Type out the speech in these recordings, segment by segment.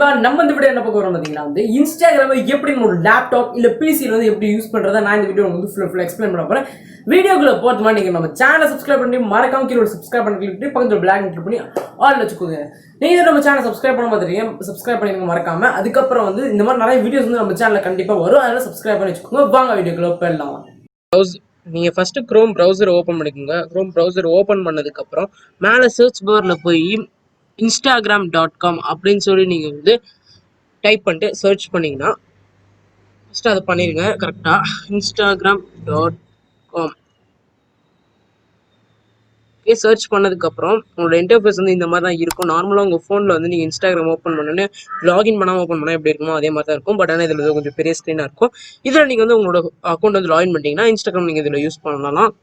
நண்பா நம்ம இந்த வீடியோ என்ன பார்க்க போறோம் பாத்தீங்கன்னா வந்து இன்ஸ்டாகிராமை எப்படி ஒரு லேப்டாப் இல்ல பிசில வந்து எப்படி யூஸ் பண்றதை நான் இந்த வீடியோ வந்து ஃபுல்லா எக்ஸ்பிளைன் பண்ண போறேன். வீடியோக்குள்ள போறது மாதிரி நீங்க நம்ம சேனலை சப்ஸ்கிரைப் பண்ணி மறக்காம கீழே சப்ஸ்கிரைப் பண்ணி கிளிக் பண்ணி பக்கத்துல பிளாக் கிளிக் பண்ணி ஆல் வச்சுக்கோங்க. நீங்க நம்ம சேனலை சப்ஸ்கிரைப் பண்ண பாத்தீங்க சப்ஸ்கிரைப் பண்ணிருங்க மறக்காம. அதுக்கப்புறம் வந்து இந்த மாதிரி நிறைய வீடியோஸ் வந்து நம்ம சேனல்ல கண்டிப்பா வரும், அதனால சப்ஸ்கிரைப் பண்ணி வச்சுக்கோங்க. வாங்க வீடியோக்குள்ள போயிடலாம். நீங்கள் ஃபஸ்ட்டு க்ரோம் ப்ரௌசர் ஓப்பன் பண்ணிக்கோங்க. க்ரோம் ப்ரௌசர் ஓப்பன் பண்ணதுக்கப்புறம் மேலே சர்ச் பாரில் போய் instagram.com அப்படின்னு சொல்லி நீங்கள் வந்து டைப் பண்ணிட்டு சர்ச் பண்ணிங்கன்னா ஃபஸ்ட்டு அதை பண்ணிடுங்க கரெக்டாக. instagram.com சர்ச் பண்ணதுக்கப்புறம் உங்களோட இன்டர்ஃபேஸ் வந்து இந்த மாதிரி தான் இருக்கும். நார்மலாக உங்கள் ஃபோனில் வந்து நீங்கள் இன்ஸ்டாகிராம் ஓப்பன் பண்ணோன்னே லாகின் பண்ணாமல் ஓப்பன் பண்ணால் எப்படி இருக்குமோ அதே மாதிரி தான் இருக்கும். பட் ஆனால் இதில் கொஞ்சம் பெரிய ஸ்க்ரீனாக இருக்கும். இதில் நீங்கள் வந்து உங்களோட அக்கௌண்ட் வந்து லாகின் பண்ணிட்டீங்கன்னா இன்ஸ்டாகிராம் நீங்கள் இதில் யூஸ் பண்ணலாம்.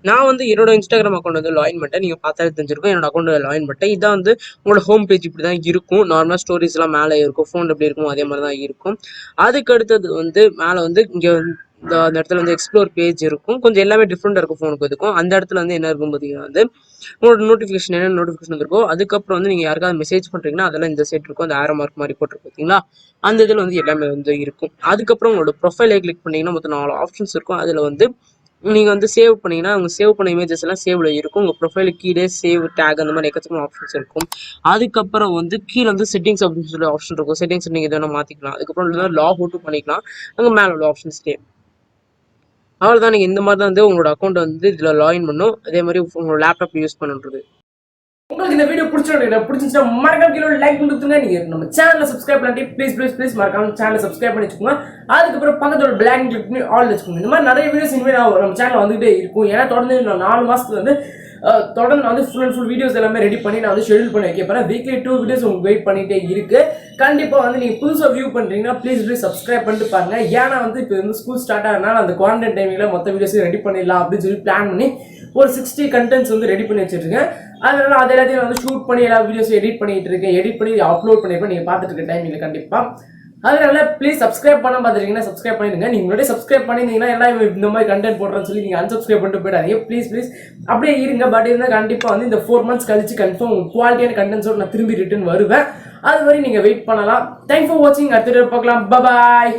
நான் வந்து என்னோட இன்ஸ்டாகிராம் அக்கௌண்ட் வந்து லாகின் பண்ணிட்டேன். நீங்கள் பார்த்தாலே தெரிஞ்சிருக்கும் என்னோட அக்கௌண்ட் லாகின் பண்ணிட்டேன். இதான் வந்து உங்களோட ஹோம் பேஜ் இப்படி தான் இருக்கும். நார்மலாக ஸ்டோரிஸ்லாம் மேலே இருக்கும், ஃபோன் எப்படி இருக்கும் அதே மாதிரி தான் இருக்கும். அதுக்கு அடுத்தது வந்து மேலே வந்து இங்கே இந்த இடத்துல வந்து எக்ஸ்ப்ளோர் பேஜ் இருக்கும். கொஞ்சம் எல்லாமே டிஃப்ரெண்டாக இருக்கும் ஃபோனுக்கு இருக்கும். அந்த இடத்துல வந்து என்ன இருக்கும் பார்த்தீங்கன்னா வந்து உங்களோட நோட்டிஃபிகேஷன் என்ன நோட்டிஃபிகேஷன் இருக்கும். அதுக்கப்புறம் வந்து நீங்கள் யாருக்காவது மெசேஜ் பண்ணுறீங்கன்னா அதெல்லாம் இந்த சைட் இருக்கும். அந்த ஆரோ மார்க் மாதிரி போட்டிருக்கு பார்த்தீங்களா, அந்த இதில் வந்து எல்லாமே வந்து இருக்கும். அதுக்கப்புறம் உங்களோட ப்ரொஃபைலை கிளிக் பண்ணிங்கன்னா மொத்தம் 4 ஆப்ஷன்ஸ் இருக்கும். அதில் வந்து நீங்கள் வந்து சேவ் பண்ணிங்கன்னா உங்கள் சேவ் பண்ண இமேஜஸ் எல்லாம் சேவில் இருக்கும். உங்கள் ப்ரொஃபைலுக்கு கீழே சேவ் டேக் அந்த மாதிரி எக்கச்சக்கமான ஆப்ஷன்ஸ் இருக்கும். அதுக்கப்புறம் வந்து கீழே வந்து செட்டிங்ஸ் அப்படின்னு சொல்லி ஆப்ஷன் இருக்கும். செட்டிங்ஸ் நீங்கள் எதனா மாற்றிக்கலாம். அதுக்கப்புறம் லாக் அவுட்டும் பண்ணிக்கலாம் அங்கே மேலே உள்ள ஆப்ஷன்ஸ்லேயே. அவ்வளோதான். நீங்கள் இந்த மாதிரி தான் வந்து உங்களோட அக்கௌண்ட் வந்து இதில் லாகின் பண்ணும். அதே மாதிரி உங்களோட லேப்டாப் யூஸ் பண்ணுறது. உங்களுக்கு இந்த வீடியோ பிடிச்சிருந்தா மறக்காம கீழே லைக் பண்ணிட்டுங்க. நீங்க நம்ம சேனலை சப்ஸ்கிரைப் பண்ணி ப்ளீஸ் மறக்காம சேனலை சப்ஸ்கிரைப் பண்ணி வச்சுக்கோங்க. அதுக்கப்புறம் பக்கத்தோட பிளாக் கிளிக் பண்ணி ஆல் வச்சுக்கோங்க. இந்த மாதிரி நிறைய வீடியோஸ் இனிமேல் நம்ம சேனல் வந்துகிட்டே இருக்கும். ஏன்னா தொடர்ந்து 4 மாசத்துல வந்து தொடர்ந்து வந்து ஃபுல் அண்ட் ஃபுல் வீடியோஸ் எல்லாமே ரெடி பண்ணி நான் வந்து ஷெடியூல் பண்ணி வைக்க போறேன். வீக்லி 2 வீடியோஸ் உங்களுக்கு வெயிட் பண்ணிட்டே இருக்கு. கண்டிப்பாக வந்து நீங்கள் புதுசாக வியூ பண்ணுறீங்கன்னா ப்ளீஸ் சப்ஸ்கிரைப் பண்ணிட்டு பாருங்க. ஏன்னா வந்து இப்போ வந்து ஸ்கூல் ஸ்டார்ட் ஆகிறதுனால அந்த குவாரண்டைன் டைமில் மொத்த வீடியோஸையும் ரெடி பண்ணிடலாம் அப்படின்னு சொல்லி பிளான் பண்ணி ஒரு 60 கண்டென்ட்ஸ் வந்து ரெடி பண்ணி வச்சிருக்கேன். அதனால அது எல்லாத்தையும் வந்து ஷூட் பண்ணி எல்லா வீடியோஸும் எடிட் பண்ணிட்டு இருக்கேன். எடிட் பண்ணி அப்லோட் பண்ணிருப்பேன். நீங்கள் பார்த்துட்டு இருக்க டைமில் கண்டிப்பாக. அதனால ப்ளீஸ் சப்ஸ்கிரைப் பண்ண பார்த்துருக்கீங்கன்னா சப்ஸ்கிரைப் பண்ணிடுங்க. நீங்கள் முன்னாடி சப்ஸ்கிரைப் பண்ணியிருந்தீங்கன்னா எல்லாம் இந்த மாதிரி கண்டென்ட் போடுறேன்னு சொல்லி நீங்கள் அன்சப்ஸ்கிரைப் பண்ணிட்டு போயிடாதீங்க. ப்ளீஸ் அப்படியே இருங்க. பட் இருந்தால் கண்டிப்பாக வந்து இந்த 4 months கழிச்சு கன்ஃபார்ம் குவாலிட்டியான கண்டென்ட்ஸோடு நான் திரும்பி ரிட்டர்ன் வருவேன். அது வரை நீங்கள் வெயிட் பண்ணலாம். தேங்க்ஸ் ஃபார் வாட்சிங். அடுத்த வீடியோ பார்க்கலாம். பாய்.